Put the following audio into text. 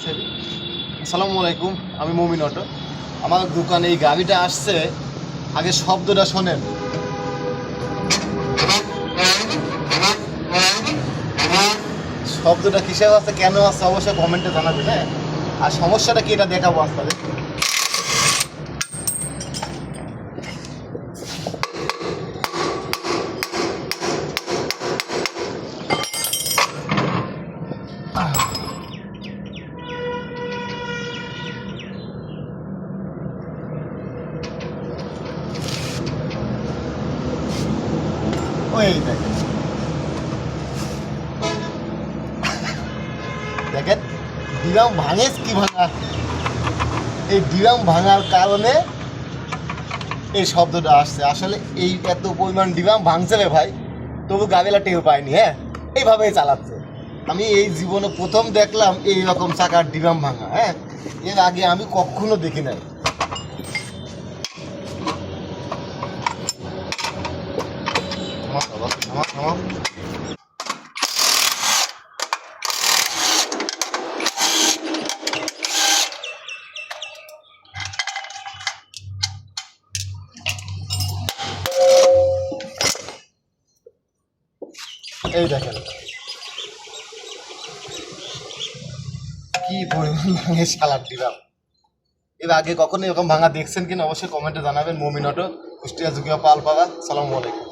আসসালামু আলাইকুম, আমি মমিন অটো। আমার দোকানে এই গাড়িটা আসছে, আগে শব্দটা শোনেন। শব্দটা কিসের আছে, কেন আছে, অবশ্যই কমেন্টে জানাবেন। হ্যাঁ, আর সমস্যাটা কি এটা দেখাবো আপনাদের। ওই দেখেন দেখেন ডিরাম ভাঙে কি ভাঙা, এই ডিরাম ভাঙার কারণে এই শব্দটা আসছে। আসলে এই এত পরিমাণ ডিরাম ভাঙছে রে ভাই, তবু গাড়িটা টের পায়নি। হ্যাঁ, এইভাবেই চালাচ্ছে। আমি এই জীবনে প্রথম দেখলাম এই রকম চাকার ডিরাম ভাঙা। হ্যাঁ, এর আগে আমি কখনো দেখি নাই। এই দেখেন কি পরিমাণ ভাঙে শালার ডিরাম। এর আগে কখনো এরকম ভাঙা দেখছেন কিনা অবশ্যই কমেন্টে জানাবেন। মমিন অটো, কুষ্টিয়া, জুকিয়া, পালপাড়া। সালামু আলাইকুম।